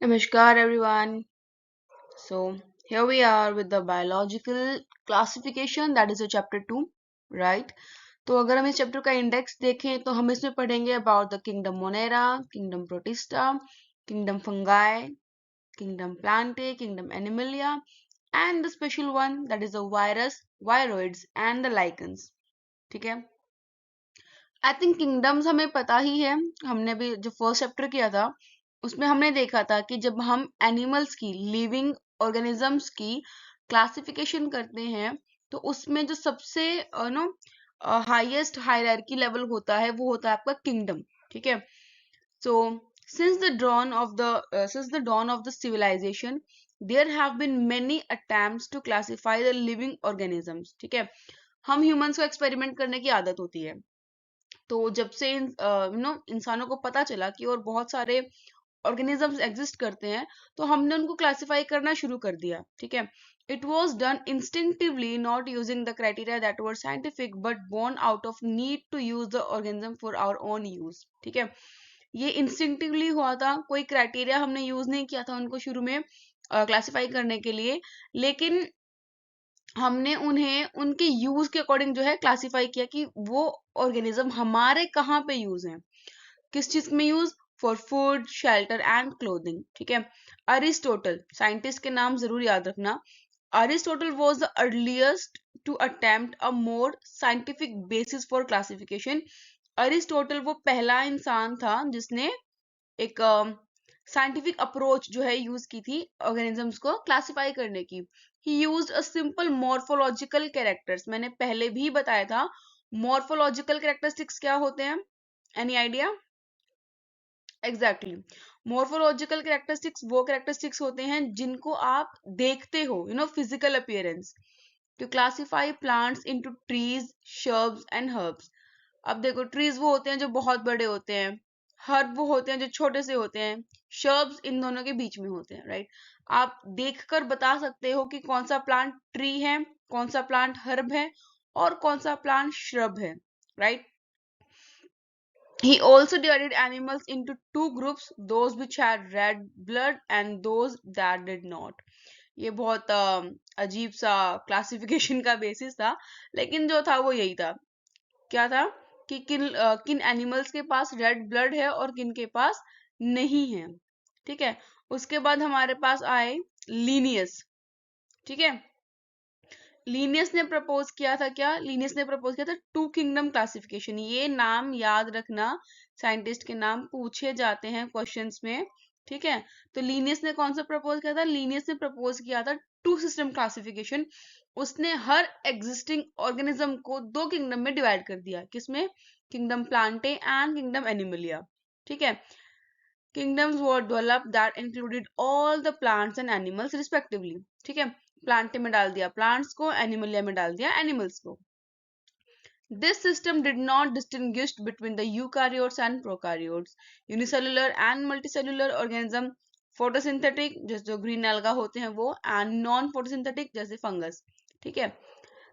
Namaskar everyone. So here we are with the biological classification that is a chapter 2, right? तो अगर हम इस chapter का index देखें तो हम इसमें पढ़ेंगे about the kingdom Monera, kingdom protista, kingdom fungi, kingdom Plantae, kingdom Animalia and the special one that is the virus, viroids and the lichens. ठीक है. आई थिंक किंगडम्स हमें पता ही है. हमने भी जो फर्स्ट चैप्टर किया था उसमें हमने देखा था कि जब हम एनिमल्स की, लिविंग ऑर्गेनिजम्स की क्लासिफिकेशन करते हैं तो उसमें जो सबसे नो हाईएस्ट हायरार्की लेवल होता है वो होता है आपका किंगडम. ठीक है. सो since the dawn of the civilization there have been many attempts to classify the living organisms. ठीक है. हम ह्यूमंस को एक्सपेरिमेंट करने की आदत होती है. तो जब से इंसानों को पता चला कि और बहुत सारे ऑर्गेनिजम्स एग्जिस्ट करते हैं तो हमने उनको क्लासिफाई करना शुरू कर दिया. ठीक है. It was done instinctively, not using the criteria that were scientific but born out of need to use the organism for our own use. ठीक है. ये इंस्टिंक्टिवली हुआ था, कोई क्राइटेरिया हमने यूज नहीं किया था उनको शुरू में क्लासिफाई करने के लिए, लेकिन हमने उन्हें उनके यूज के अकॉर्डिंग जो है क्लासिफाई किया कि वो ऑर्गेनिज्म हमारे कहाँ पे यूज है, किस चीज में use. For food, shelter and clothing. ठीक है. अरिस्टोटल, साइंटिस्ट के नाम जरूर याद रखना. Aristotle was the earliest to attempt a more scientific basis for classification. Aristotle वो पहला इंसान था जिसने एक साइंटिफिक अप्रोच जो है यूज की थी ऑर्गेनिजम्स को क्लासिफाई करने की. ही used a simple morphological characters. मैंने पहले भी बताया था मॉर्फोलॉजिकल कैरेक्टरिस्टिक्स क्या होते हैं. Any idea? Exactly. Morphological characteristics वो कैरेक्टरिस्टिक्स होते हैं जिनको आप देखते हो, physical appearance. To classify plants into trees, shrubs and herbs. अब देखो, ट्रीज वो होते हैं जो बहुत बड़े होते हैं, हर्ब वो होते हैं जो छोटे से होते हैं, शर्ब्स इन दोनों के बीच में होते हैं, राइट. आप देखकर बता सकते हो कि कौन सा प्लांट ट्री है, कौन सा प्लांट हर्ब है और कौन सा प्लांट श्रब है, right. He also divided animals into two groups, those which had red blood and those that did not. ये बहुत अजीब सा क्लासिफिकेशन का बेसिस था, लेकिन जो था वो यही था. क्या था कि किन एनिमल्स के पास रेड ब्लड है और किन के पास नहीं है. ठीक है. उसके बाद हमारे पास आए लीनियस. ठीक है. लीनियस ने प्रपोज किया था क्या? लीनियस ने प्रपोज किया था टू किंगडम क्लासिफिकेशन. ये नाम याद रखना, साइंटिस्ट के नाम पूछे जाते हैं क्वेश्चंस में. ठीक है. तो लीनियस ने कौन सा प्रपोज किया था? लीनियस ने प्रपोज किया था टू सिस्टम क्लासिफिकेशन. उसने हर एग्जिस्टिंग ऑर्गेनिज्म को दो किंगडम में डिवाइड कर दिया. किसमें? Kingdom Plantae and kingdom Animalia. ठीक है. Kingdoms were developed that included all the plants and animals respectively. ठीक है. प्लांटे में डाल दिया प्लांट्स को, एनिमलिया में डाल दिया एनिमल्स को. This system did not distinguish between the eukaryotes and prokaryotes, unicellular and multicellular organism, photosynthetic जैसे जो ग्रीन एल्गा होते हैं वो, एंड नॉन फोटोसिंथेटिक जैसे फंगस. ठीक है.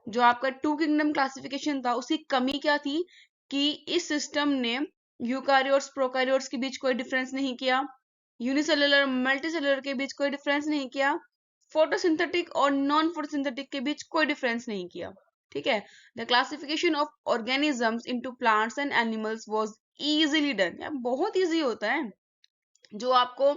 जो आपका टू किंगडम क्लासिफिकेशन था उसकी कमी क्या थी कि इस सिस्टम ने यूकारियोट्स प्रोकारियोट्स के बीच कोई डिफरेंस नहीं किया, यूनिसेलुलर मल्टीसेलुलर के बीच कोई डिफरेंस नहीं किया, फोटोसिंथेटिक और नॉन फोटोसिंथेटिक के बीच कोई डिफरेंस नहीं किया. ठीक है. The classification of organisms into plants and animals was easily done. बहुत इजी होता है. जो आपको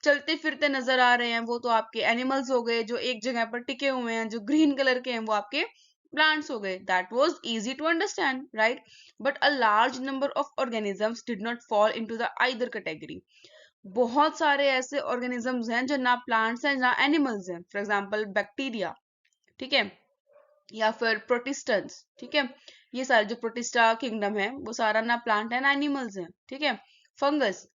चलते फिरते नजर आ रहे हैं वो तो आपके एनिमल्स हो गए, जो एक जगह पर टिके हुए हैं जो ग्रीन कलर के हैं वो आपके plants हो गए. That was easy to understand, right? But a large number of organisms did not fall into the either category. बहुत सारे ऐसे organisms हैं जो ना plants हैं ना animals हैं. For example, bacteria. ठीक है. या फिर protistans. ठीक है. ये सारे जो protista kingdom है वो सारा ना plant है ना animals है. ठीक है. fungus.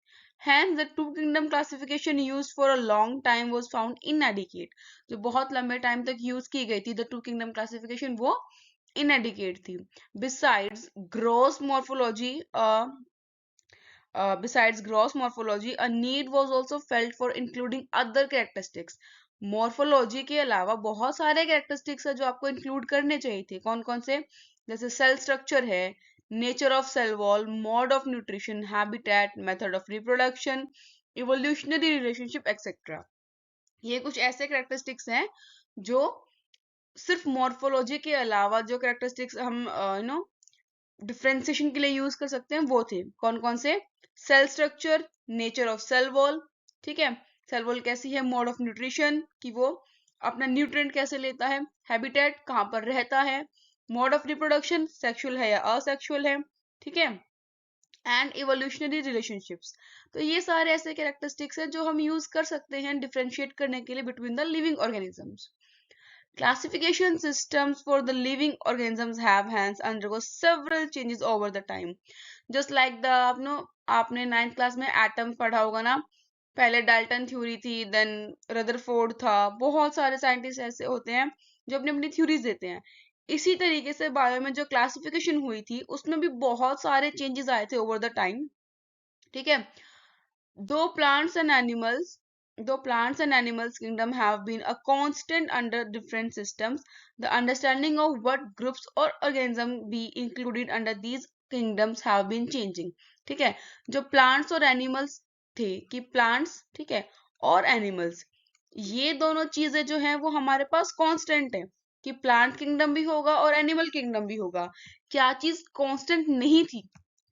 Hence, the two kingdom classification used for a long time was found inadequate. जो बहुत लंबे टाइम तक यूज की गई थी the two kingdom classification वो inadequate थी. Besides gross morphology, a need was also felt for including other characteristics. Morphology के अलावा बहुत सारे characteristics है जो आपको include करने चाहिए थे. कौन कौन से? जैसे cell structure है, nature of cell wall, mode of nutrition, habitat, method of reproduction, evolutionary relationship etcetera. ये कुछ ऐसे कैरेक्टरिस्टिक्स हैं जो सिर्फ मॉर्फोलॉजी के अलावा जो कैरेक्टरिस्टिक्स हम डिफ्रेंसिएशन के लिए यूज कर सकते हैं वो थे। कौन कौन से? Cell structure, nature of cell wall, ठीक है, सेल वॉल कैसी है, मोड ऑफ न्यूट्रिशन कि वो अपना न्यूट्रिएंट कैसे लेता है, हैबिटेट कहाँ पर रहता है, मोड ऑफ रिप्रोडक्शन सेक्सुअल है या असेक्सुअल है, ठीक है, एंड इवोल्यूशनरी रिलेशनशिप्स। तो ये सारे ऐसे कैरेक्टरिस्टिक्स हैं जो हम यूज कर सकते हैं डिफरेंशिएट करने के लिए between the living organisms. Classification systems for the living organisms have hence undergo several changes over the time. Just like the आपने 9th क्लास में एटम पढ़ा होगा ना, पहले डाल्टन थ्योरी थी, देन रदरफोर्ड था, बहुत सारे साइंटिस्ट ऐसे होते हैं जो अपनी अपनी थ्योरीज देते हैं। इसी तरीके से बायो में जो क्लासिफिकेशन हुई थी उसमें भी बहुत सारे चेंजेस आए थे ओवर द टाइम, ठीक है। Though plants and animals, though plants and animals kingdom have been a constant under different systems, the understanding of what groups or organisms be included under these kingdoms have been changing. ठीक है, जो plants और animals थे कि plants, ठीक है, और animals, ये दोनों चीजें जो हैं वो हमारे पास कांस्टेंट है कि प्लांट किंगडम भी होगा और एनिमल किंगडम भी होगा। क्या चीज कांस्टेंट नहीं थी,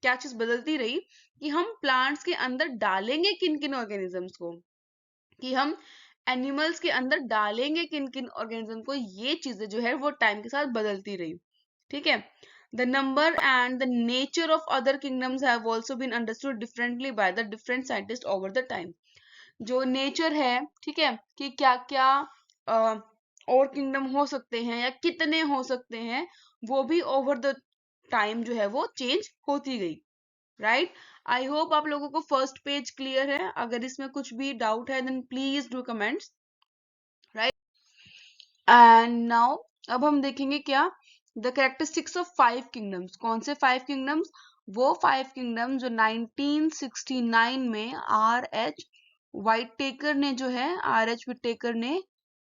क्या चीज बदलती रही कि हम प्लांट्स के अंदर डालेंगे किन किन ऑर्गेनिजम्स को, कि हम एनिमल्स के अंदर डालेंगे किन किन ऑर्गेनिज्म को, ये चीजें जो है वो टाइम के साथ बदलती रही, ठीक है। The number and the nature of other kingdoms have also been understood differently by the different scientist over the time. जो नेचर है, ठीक है, कि क्या क्या और किंगडम हो सकते हैं या कितने हो सकते हैं, वो भी ओवर द टाइम जो है वो चेंज होती गई, राइट। आई होप आप लोगों को फर्स्ट पेज क्लियर है। अगर इसमें कुछ भी डाउट है then please do comments, right. And now अब हम देखेंगे क्या, द कैरेक्टरिस्टिक्स ऑफ 5 किंगडम्स। कौन से 5 किंगडम्स? वो 5 किंगडम जो 1969 में आर एच वाइट टेकर ने जो है, आर एच विटेकर ने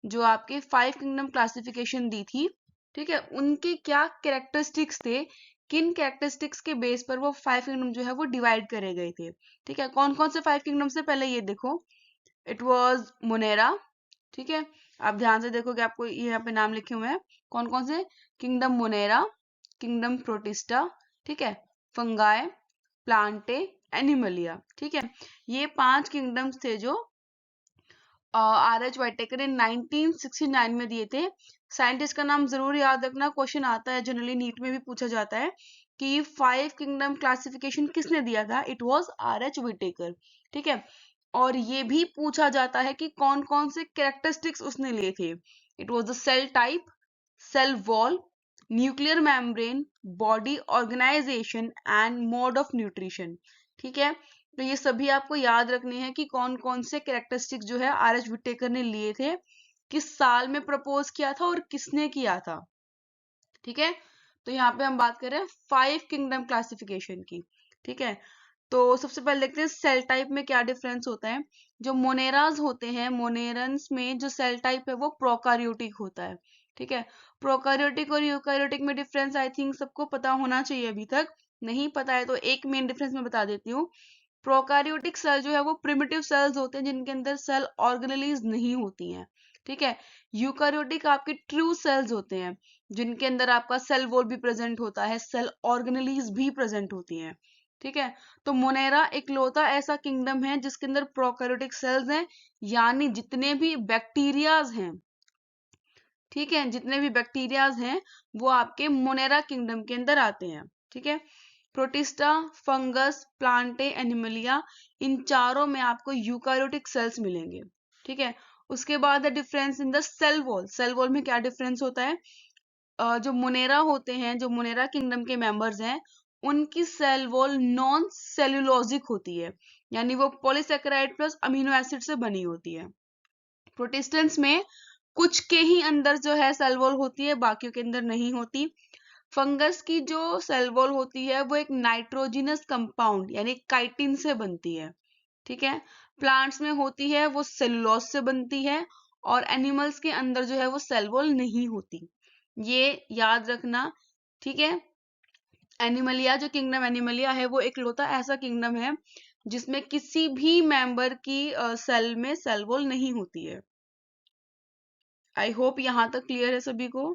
जो आपके 5 किंगडम क्लासिफिकेशन दी थी, ठीक है, उनके क्या कैरेक्टरिस्टिक्स थे, किन कैरेक्टरिस्टिक्स के बेस पर वो 5 किंगडम जो है वो डिवाइड करे गए थे, ठीक है। कौन कौन से 5 किंगडम से, पहले ये देखो, इट वाज मोनेरा, ठीक है, आप ध्यान से देखोगे आपको ये यहाँ पे नाम लिखे हुए हैं, कौन कौन से, किंगडम मोनेरा, किंगडम प्रोटिस्टा, ठीक है, फंगाई, प्लांटे, एनिमलिया, ठीक है। ये 5 किंगडम्स थे जो आर एच वाइटेकर ने 1969 में दिए थे। साइंटिस्ट का नाम जरूर याद रखना, क्वेश्चन आता है जनरली, नीट में भी पूछा जाता है कि 5 किंगडम क्लासिफिकेशन किसने दिया था, it was R H Whittaker, ठीक है। और ये भी पूछा जाता है कि कौन कौन से कैरेक्टरिस्टिक्स उसने लिए थे, it was the cell type, cell wall, nuclear membrane, body organisation and mode of nutrition, ठीक है। तो ये सभी आपको याद रखने हैं कि कौन कौन से कैरेक्टरिस्टिक्स जो है आर एच विटेकर ने लिए थे, किस साल में प्रपोज किया था और किसने किया था, ठीक है। तो यहाँ पे हम बात कर रहे हैं 5 किंगडम क्लासिफिकेशन की, ठीक है। तो सबसे पहले देखते हैं सेल टाइप में क्या डिफरेंस होता है। जो मोनेराज होते हैं, मोनेरन्स में जो सेल टाइप है वो प्रोकारियोटिक होता है, ठीक है। प्रोकारियोटिक और यूकारियोटिक में डिफरेंस आई थिंक सबको पता होना चाहिए, अभी तक नहीं पता है तो एक मेन डिफरेंस मैं बता देती हूँ। प्रोकैरियोटिक सेल जो है वो प्रिमिटिव सेल्स होते हैं जिनके अंदर सेल ऑर्गेनेलीज नहीं होती हैं, ठीक है। यूकैरियोटिक आपके ट्रू सेल्स होते हैं जिनके अंदर आपका सेल वॉल भी प्रेजेंट होता है, सेल ऑर्गेनेलीज भी प्रेजेंट होती हैं, ठीक है। तो मोनेरा इकलौता ऐसा किंगडम है जिसके अंदर प्रोकैरियोटिक सेल्स हैं, यानी जितने भी बैक्टीरियाज हैं, ठीक है, जितने भी बैक्टीरियाज हैं वो आपके मोनेरा किंगडम के अंदर आते हैं, ठीक है। प्रोटिस्टा, फंगस, प्लांटे, एनिमलिया, इन चारों में आपको यूकैरियोटिक सेल्स मिलेंगे, ठीक है। उसके बाद difference in the cell wall. Cell wall में क्या डिफरेंस होता है, जो मोनेरा होते हैं, जो मोनेरा किंगडम के मेंबर्स हैं, उनकी सेल वॉल नॉन सेलुलोजिक होती है, यानी वो पॉलीसेकेराइड प्लस अमीनो एसिड से बनी होती है। प्रोटिस्टेंट्स में कुछ के ही अंदर जो है सेल वॉल होती है, बाकियों के अंदर नहीं होती। फंगस की जो सेल वॉल होती है वो एक नाइट्रोजिनस कंपाउंड यानी काइटिन से बनती है, ठीक है। प्लांट्स में होती है वो सेलुलोज से बनती है, और एनिमल्स के अंदर जो है वो सेल वॉल नहीं होती, ये याद रखना, ठीक है। एनिमलिया, जो किंगडम एनिमलिया है वो इकलौता ऐसा किंगडम है जिसमें किसी भी मेंबर की सेल में सेल वॉल नहीं होती है। आई होप यहां तक क्लियर है सभी को।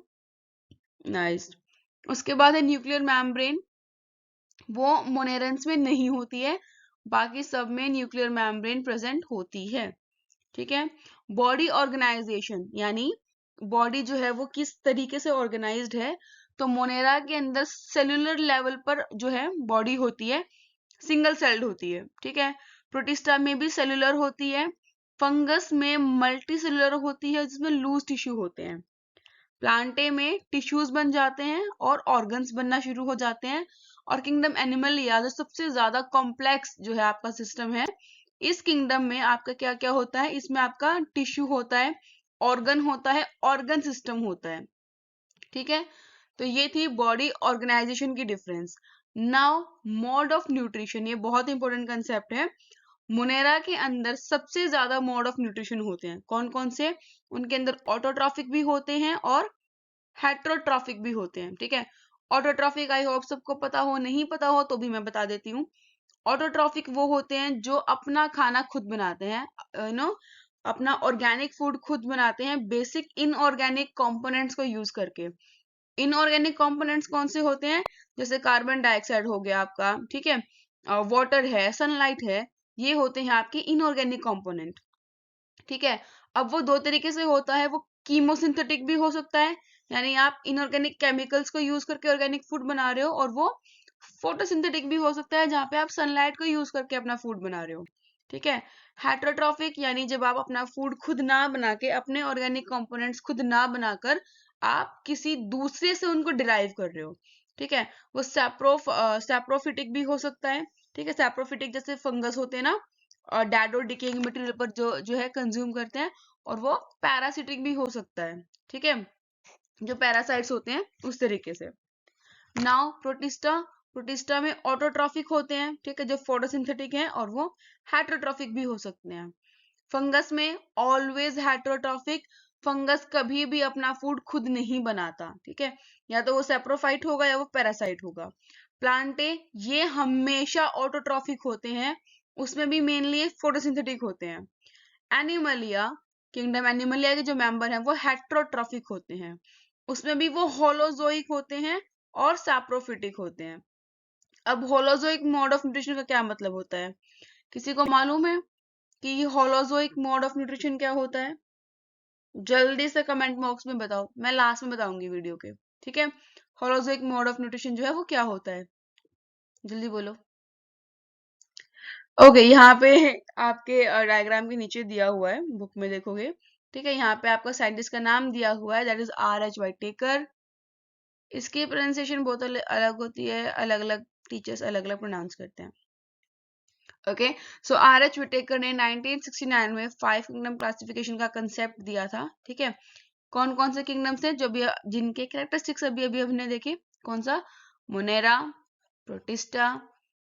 नाइस। उसके बाद है न्यूक्लियर मेम्ब्रेन, वो मोनेरन्स में नहीं होती है, बाकी सब में न्यूक्लियर मेम्ब्रेन प्रेजेंट होती है। ठीक है। बॉडी ऑर्गेनाइजेशन, यानी बॉडी जो है वो किस तरीके से ऑर्गेनाइज्ड है, तो मोनेरा के अंदर सेलुलर लेवल पर जो है बॉडी होती है, सिंगल सेल्ड होती है। ठीक है। प्रोटिस्टा में भी सेलुलर होती है, फंगस में मल्टी सेलुलर होती है जिसमें लूज टिश्यू होते हैं, प्लांटे में टिश्यूज बन जाते हैं और ऑर्गन्स बनना शुरू हो जाते हैं। और किंगडम एनिमलिया जो सबसे ज्यादा कॉम्प्लेक्स जो है आपका सिस्टम है, इस किंगडम में आपका क्या क्या होता है, इसमें आपका टिश्यू होता है, ऑर्गन होता है, ऑर्गन सिस्टम होता है। ठीक है। तो ये थी बॉडी ऑर्गेनाइजेशन की difference. Now mode of nutrition, ये बहुत इंपॉर्टेंट कंसेप्ट है। मोनेरा के अंदर सबसे ज्यादा मोड ऑफ न्यूट्रिशन होते हैं, कौन कौन से, उनके अंदर ऑटोट्रॉफिक भी होते हैं और हेट्रोट्रॉफिक भी होते हैं। ठीक है। ऑटोट्रॉफिक आई होप सबको पता हो, नहीं पता हो तो भी मैं बता देती हूँ। ऑटोट्रॉफिक वो होते हैं जो अपना खाना खुद बनाते हैं, अपना ऑर्गेनिक फूड खुद बनाते हैं, बेसिक इनऑर्गेनिक कंपोनेंट्स को यूज करके। इनऑर्गेनिक कंपोनेंट्स कौन से होते हैं, जैसे कार्बन डाइऑक्साइड हो गया आपका, ठीक है, वाटर है, सनलाइट है, ये होते हैं आपके इनऑर्गेनिक कंपोनेंट। ठीक है। अब वो दो तरीके से होता है, वो कीमोसिंथेटिक भी हो सकता है, यानी आप इनऑर्गेनिक केमिकल्स को यूज करके ऑर्गेनिक फूड बना रहे हो, और वो फोटोसिंथेटिक भी हो सकता है जहां पे आप सनलाइट को यूज करके अपना फूड बना रहे हो। ठीक है। हेट्रोट्रॉफिक यानी जब आप अपना फूड खुद ना बना के, अपने ऑर्गेनिक कंपोनेंट्स खुद ना बनाकर आप किसी दूसरे से उनको डिराइव कर रहे हो। ठीक है। वो सैप्रोफिटिक भी हो सकता है। ठीक है। सैप्रोफिटिक जैसे फंगस होते हैं ना, और डेड और डिकेइंग मटेरियल पर जो है कंज्यूम करते हैं, और वो पैरासिटिक भी हो सकता है। ठीक है। जो पैरासाइट्स होते हैं उस तरीके से। नाउ प्रोटिस्टा, प्रोटिस्टा में ऑटोट्रॉफिक होते हैं, ठीक है, जो फोटोसिंथेटिक हैं, और वो हेट्रोट्रॉफिक भी हो सकते हैं। फंगस में ऑलवेज हेट्रोट्रॉफिक, फंगस कभी भी अपना फूड खुद नहीं बनाता। ठीक है। या तो वो सेप्रोफाइट होगा या वो पैरासाइट होगा। प्लांटे ये हमेशा ऑटोट्रॉफिक होते हैं, उसमें भी मेनली फोटोसिंथेटिक होते हैं। एनिमलिया, किंगडम एनिमलिया के जो मेंबर हैं वो हेट्रोट्रॉफिक होते हैं, उसमें भी वो होलोजोइक होते हैं और सैप्रोफिटिक होते हैं। अब होलोजोइक मोड ऑफ न्यूट्रिशन का क्या मतलब होता है, किसी को मालूम है कि होलोजोइक मोड ऑफ न्यूट्रिशन क्या होता है? जल्दी से कमेंट बॉक्स में बताओ, मैं लास्ट में बताऊंगी वीडियो के। ठीक है। होलोजोइक मोड ऑफ न्यूट्रिशन जो है वो क्या होता है, जल्दी बोलो। ओके, यहाँ पे आपके डायग्राम के नीचे दिया हुआ है, बुक में देखोगे। ठीक है। यहाँ पे आपका साइंटिस्ट का नाम दिया हुआ है, दैट इज R.H. Whittaker। इसकी प्रोनाउंसिएशन बहुत अलग होती है, अलग अलग टीचर्स अलग अलग प्रोनाउंस करते हैं। ओके। सो R.H. Whittaker ने 1969 में 5 किंगडम क्लासिफिकेशन का कंसेप्ट दिया था। ठीक है। कौन कौन से किंगडम्स हैं जो भी, जिनके कैरेक्टरिस्टिक्स अभी अभी हमने देखे, कौन सा, Monera, Protista,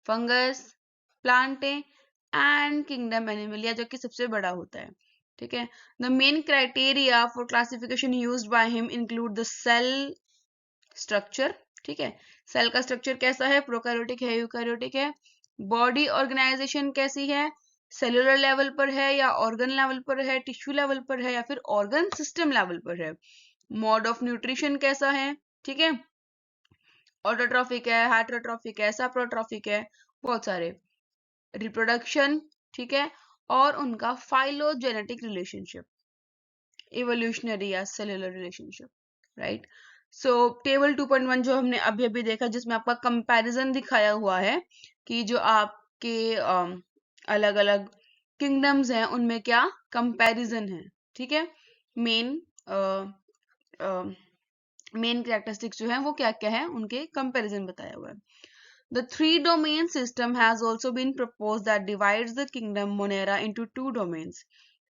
fungus, Plantae and kingdom Animalia जो कि सबसे बड़ा होता है। ठीक है। The main criteria for classification used by him include the cell structure. ठीक है। सेल का स्ट्रक्चर कैसा है, प्रोकैरियोटिक है, यूकैरियोटिक है। बॉडी ऑर्गेनाइजेशन कैसी है, सेलुलर लेवल पर है या ऑर्गन लेवल पर है, टिश्यू लेवल पर है या फिर ऑर्गन सिस्टम लेवल पर है। मोड ऑफ न्यूट्रिशन कैसा है, ठीक है, ऑटोट्रॉफिक है, हेट्रोट्रॉफिक है, सैप्रोट्रॉफिक है, बहुत सारे। रिप्रोडक्शन, ठीक है, और उनका फाइलोजेनेटिक रिलेशनशिप, इवोल्यूशनरी या सेलुलर रिलेशनशिप, राइट। सो टेबल 2.1 जो हमने अभी अभी देखा, जिसमें आपका कंपैरिजन दिखाया हुआ है कि जो आपके अलग अलग किंगडम्स हैं उनमें क्या कंपैरिजन है। ठीक है। मेन मेन कैरेक्टरिस्टिक्स जो है वो क्या क्या है, उनके कंपैरिजन बताया हुआ है। The three-domain system has also been proposed that divides the kingdom Monera into two domains.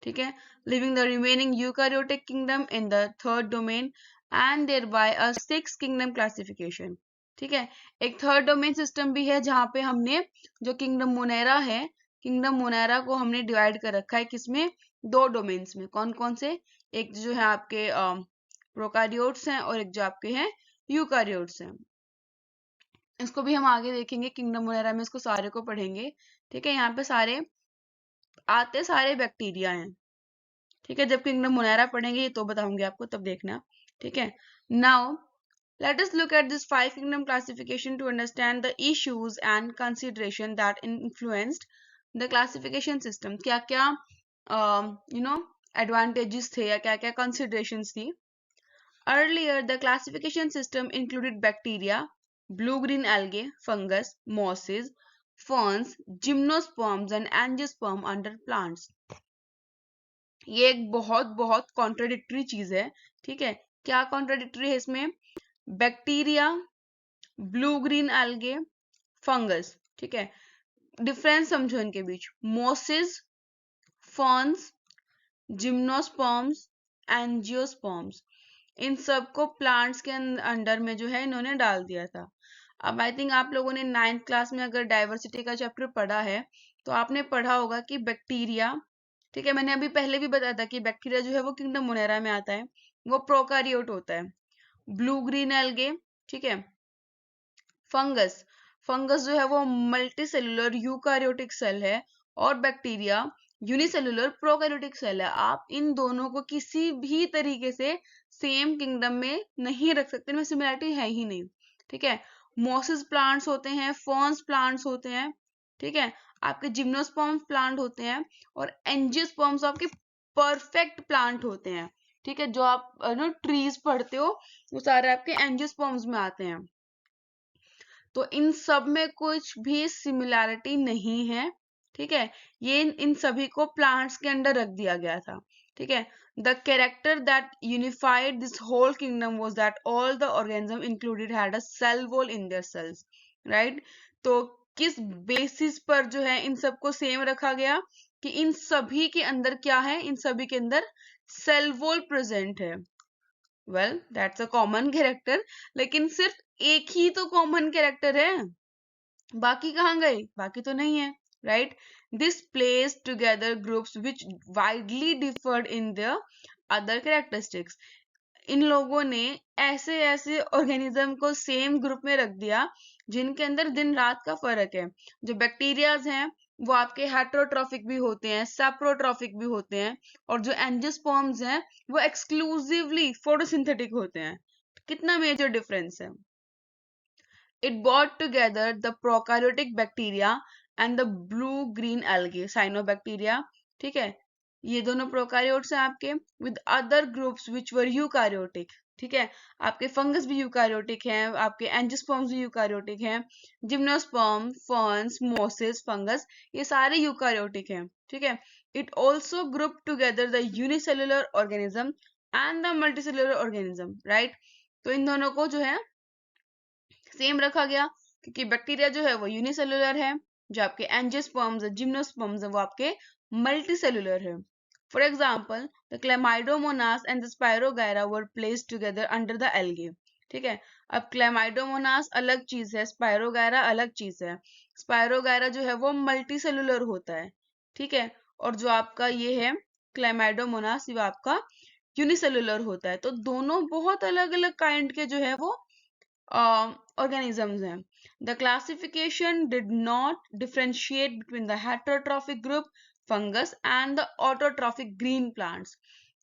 ठीक है, leaving the remaining eukaryotic kingdom in the third domain and thereby a six kingdom classification. ठीक है। एक third domain system भी है जहां पे हमने जो किंगडम मोनेरा है, किंगडम मोनेरा को हमने डिवाइड कर रखा है किसमें, दो डोमेन्स में। कौन कौन से, एक जो है आपके प्रोकारियोट्स हैं और एक जो आपके हैं यूकारियोट्स हैं। इसको भी हम आगे देखेंगे किंगडम वगैरह में, इसको सारे को पढ़ेंगे। ठीक है, यहाँ पे सारे आते सारे बैक्टीरिया हैं। ठीक है, जब किंगडम मोनेरा पढ़ेंगे तो बताऊंगी आपको, तब देखना। ठीक है, now let us look at this five kingdom classification to understand the issues and consideration that influenced the classification system. क्या क्या advantages थे या क्या क्या considerations थी। Earlier the classification system included bacteria, blue green algae, fungus, mosses, ferns, gymnosperms and angiosperm under plants. ये एक बहुत बहुत कॉन्ट्राडिक्टरी चीज है। ठीक है, क्या कॉन्ट्राडिक्टरी है इसमें? Bacteria, blue green algae, fungus. ठीक है, डिफरेंस समझो इनके बीच। मोसिस, फॉन्स, जिम्नोस्पर्म्स, एंजियोस्पर्म्स, इन सबको प्लांट्स के अंडर में जो है इन्होंने डाल दिया था। अब आई थिंक आप लोगों ने 9th क्लास में अगर डाइवर्सिटी का चैप्टर पढ़ा है तो आपने पढ़ा होगा कि बैक्टीरिया, ठीक है, मैंने अभी पहले भी बताया था कि बैक्टीरिया जो है वो किंगडम मोनेरा में आता है, वो प्रोकारियोट होता है। ब्लू ग्रीन एल्गे, ठीक है, फंगस, फंगस जो है वो मल्टी सेलुलर यूकारियोटिक सेल है, और बैक्टीरिया यूनिसेलुलर प्रोकैरियोटिक सेल है। आप इन दोनों को किसी भी तरीके से सेम किंगडम में नहीं रख सकते, इनमें सिमिलरिटी है ही नहीं। ठीक है, मोसिस प्लांट्स होते हैं, फर्न्स प्लांट्स होते हैं, ठीक है, आपके जिम्नोस्पर्म्स प्लांट होते हैं, और एंजियोस्पर्म्स आपके परफेक्ट प्लांट होते हैं। ठीक है, जो आप ट्रीज पढ़ते हो वो सारे आपके एंजियोस्पर्म्स में आते हैं। तो इन सब में कुछ भी सिमिलैरिटी नहीं है। ठीक है, ये इन सभी को प्लांट्स के अंडर रख दिया गया था। ठीक है, the character that unified this whole kingdom was that all the organism included had a cell wall in their cells, right. तो किस बेसिस पर जो है इन सबको सेम रखा गया कि इन सभी के अंदर क्या है, इन सभी के अंदर सेल वॉल प्रेजेंट है। Well that's a common character, लेकिन सिर्फ एक ही तो कॉमन कैरेक्टर है, बाकी कहाँ गए? बाकी तो नहीं है, right. This place together groups which widely differed in the other characteristics. इन लोगों ने ऐसे ऐसे ऑर्गेनिज्म को सेम ग्रुप में रख दिया जिनके अंदर दिन रात का फर्क है। जो बैक्टीरियाज हैं वो आपके हेटरोट्रॉफिक भी होते हैं, सैप्रोट्रॉफिक भी होते हैं, और जो एंजियोस्पर्म्स हैं वो एक्सक्लूसिवली फोटोसिंथेटिक होते हैं। कितना मेजर डिफरेंस है। It brought together the prokaryotic bacteria and the blue green algae, cyanobacteria. ठीक है, ये दोनों प्रोकारियोट्स हैं आपके, with other groups which were eukaryotic. ठीक है, आपके फंगस भी यूकारियोटिक हैं, आपके एंजियोस्पर्म्स भी यूकारियोटिक हैं, जिम्नोस्पर्म, फर्न्स, मोसिस, फंगस, ये सारे यूकारियोटिक हैं। ठीक है, it also group together the unicellular organism and the multicellular organism, right. तो इन दोनों को जो है सेम रखा गया क्योंकि बैक्टीरिया जो है वो यूनिसेलुलर है, जो आपके एंजियोस्पर्म्स जिम्नोस्पर्म्स है वो आपके मल्टीसेलुलर है। For example the Chlamydomonas and the spirogyra were placed together under the algae. ठीक है, अब क्लेमाइडोमोनास अलग चीज है, स्पायरोगायरा अलग चीज है। स्पायरोगायरा जो है वो मल्टीसेलुलर होता है, ठीक है, और जो आपका ये है क्लेमाइडोमोनास ये आपका यूनिसेलुलर होता है। तो दोनों बहुत अलग अलग काइंड के जो है वो organisms हैं. The classification did not differentiate between the heterotrophic group fungus and the autotrophic green plants.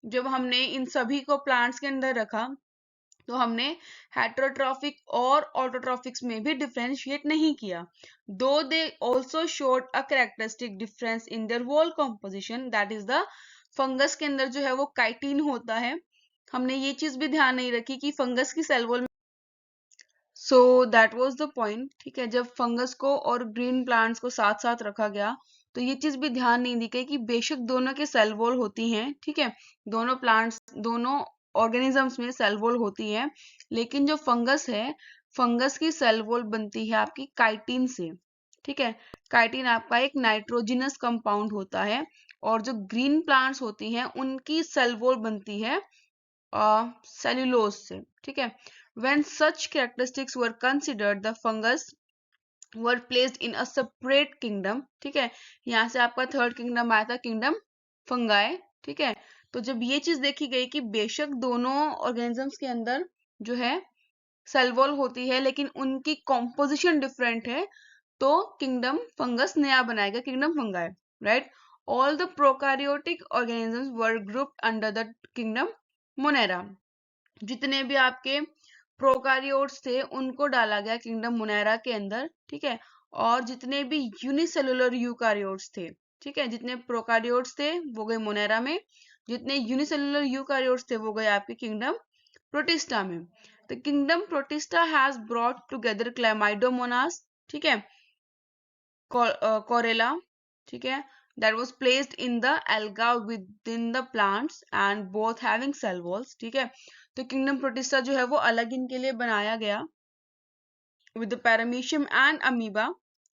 जब हमने इन सभी को प्लांट्स के अंदर रखा तो हमने हेटरोट्रॉफिक और ऑटोट्रॉफिक्स में भी डिफरेंशिएट नहीं किया, दो they also showed a characteristic difference in their wall composition, that is the fungus के अंदर जो है वो काइटिन होता है। हमने ये चीज भी ध्यान नहीं रखी कि फंगस की cell wall, so that was the point. ठीक है, जब फंगस को और ग्रीन प्लांट्स को साथ साथ रखा गया तो ये चीज भी ध्यान नहीं दी गई कि बेशक दोनों के सेल वॉल होती हैं, ठीक है, दोनों प्लांट्स दोनों ऑर्गेनिजम्स में सेल वॉल होती है, लेकिन जो फंगस है फंगस की सेल वॉल बनती है आपकी काइटिन से। ठीक है, काइटिन आपका एक नाइट्रोजिनस कंपाउंड होता है, और जो ग्रीन प्लांट्स होती हैं उनकी सेल वॉल बनती है सेल्यूलोज से। ठीक है, when such characteristics were considered the fungus were placed in a separate kingdom। ठीक है, यहाँ से आपका थर्ड किंगडम आया था, किंगडम फंगाई। ठीक है, तो जब ये चीज देखी गई कि बेशक दोनों ऑर्गेनिजम्स के अंदर जो है सेल वॉल होती है लेकिन उनकी कॉम्पोजिशन डिफरेंट है, तो किंगडम फंगस नया बनाएगा, kingdom fungi, right. All the prokaryotic organisms were grouped under the kingdom Monera. जितने भी आपके प्रोकैरियोट्स थे उनको डाला गया किंगडम मोनेरा के अंदर, ठीक है। और जितने भी यूनिसेलुलर यूकारियोट्स थे, ठीक है, जितने प्रोकैरियोट्स थे वो गए मोनेरा में, जितने यूनिसेलुलर यूकारियोट्स थे वो गए आपके किंगडम प्रोटिस्टा में। The kingdom protista has brought together Chlamydomonas, ठीक है, कोरेला, ठीक है, that was placed in the alga within the plants and both having cell walls, ठीक है। तो किंगडम प्रोटिस्टा जो है वो अलग इनके लिए बनाया गया विद पैरामीशियम एंड अमीबा,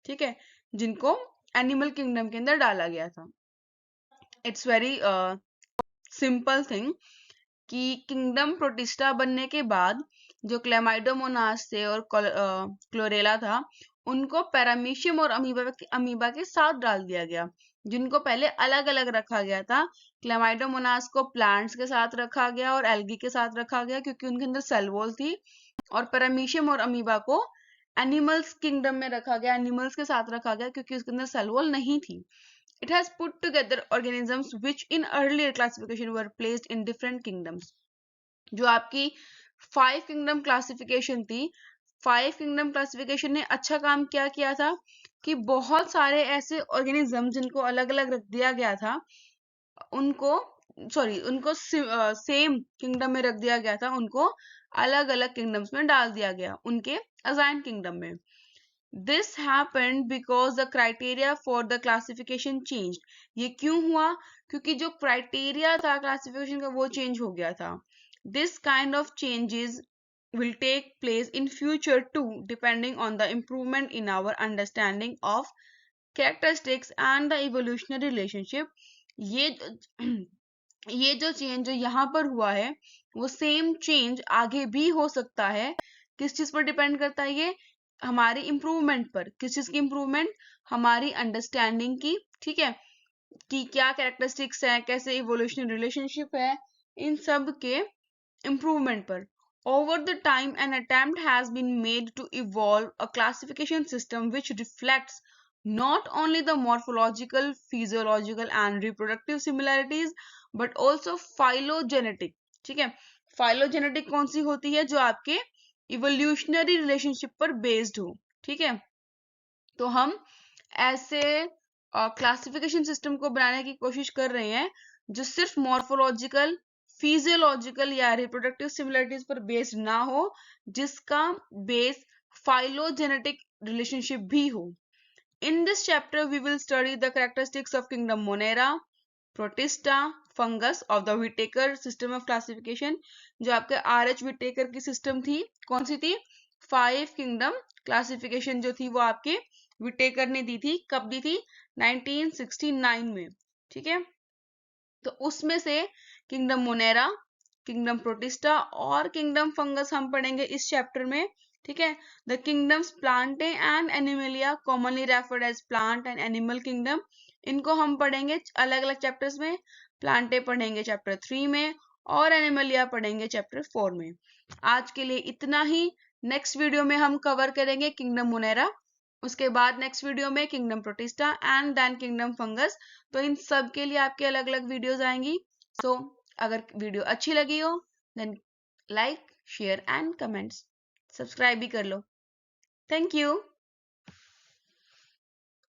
ठीक है, जिनको एनिमल किंगडम के अंदर डाला गया था। इट्स वेरी सिंपल थिंग कि किंगडम प्रोटिस्टा बनने के बाद जो क्लेमाइडोमोनास थे और क्लोरेला था, उनको पैरामीशियम और अमीबा के साथ डाल दिया गया, जिनको पहले अलग अलग रखा गया था। क्लेमाइडोमोनास को प्लांट्स के साथ रखा गया और एल्गी के साथ रखा गया क्योंकि उनके अंदर सेल वॉल थी, और पैरामीशियम और अमीबा को एनिमल्स किंगडम में रखा गया, एनिमल्स के साथ रखा गया क्योंकि उसके अंदर सेल वॉल नहीं थी। It has put together organisms which in earlier classification were placed in different kingdoms. जो आपकी 5 किंगडम क्लासिफिकेशन थी, 5 किंगडम क्लासिफिकेशन ने अच्छा काम क्या किया था कि बहुत सारे ऐसे ऑर्गेनिज्म जिनको अलग अलग रख दिया गया था, उनको उनको सेम किंगडम में रख दिया गया था, उनको अलग अलग किंगडम्स में डाल दिया गया उनके अजाइन किंगडम में। This happened because the criteria for the classification changed. ये क्यों हुआ? क्योंकि जो criteria था classification का वो change हो गया था। This kind of changes will take place in future too, depending on the improvement in our understanding of characteristics and the evolutionary relationship. ये ये जो चेंज जो यहाँ पर हुआ है वो सेम चेंज आगे भी हो सकता है। किस चीज पर डिपेंड करता है ये? हमारी इंप्रूवमेंट पर। किस चीज की इंप्रूवमेंट? हमारी अंडरस्टैंडिंग की, ठीक है, कि क्या कैरेक्टरिस्टिक्स है, कैसे इवोल्यूशनरी रिलेशनशिप है, इन सब के improvement पर। Over the time, an attempt has been made to evolve a classification system which reflects not only the morphological, physiological and reproductive similarities but also phylogenetic, ठीक है। phylogenetic कौन सी होती है? जो आपके evolutionary relationship पर based हो, ठीक है। तो हम ऐसे क्लासिफिकेशन सिस्टम को बनाने की कोशिश कर रहे हैं जो सिर्फ मॉर्फोलॉजिकल, फिजियोलॉजिकल या रिप्रोडक्टिव सिमिलरिटीज पर बेस्ड ना हो, जिसका बेस फाइलोजेनेटिक रिलेशनशिप भी हो। In this chapter we will study the characteristics of kingdom Monera, Protista, fungus of the Whittaker system of classification. जो आपके आर.एच. विटेकर की सिस्टम थी, कौन सी थी? 5 किंगडम क्लासिफिकेशन जो थी वो आपके विटेकर ने दी थी। कब दी थी? 1969 में, ठीक है। तो उसमें से किंगडम मोनेरा, किंगडम प्रोटिस्टा और किंगडम फंगस हम पढ़ेंगे इस चैप्टर में, ठीक है। The kingdoms Plantae and Animalia, commonly referred as plant and animal kingdom, इनको हम पढ़ेंगे अलग अलग चैप्टर्स में। प्लांटे पढ़ेंगे चैप्टर 3 में और एनिमलिया पढ़ेंगे चैप्टर 4 में। आज के लिए इतना ही। नेक्स्ट वीडियो में हम कवर करेंगे किंगडम मोनेरा, उसके बाद नेक्स्ट वीडियो में kingdom Protista and then kingdom fungus. तो इन सब के लिए आपके अलग अलग वीडियोस आएंगी। सो अगर वीडियो अच्छी लगी हो then like, share and comments, subscribe भी कर लो। Thank you.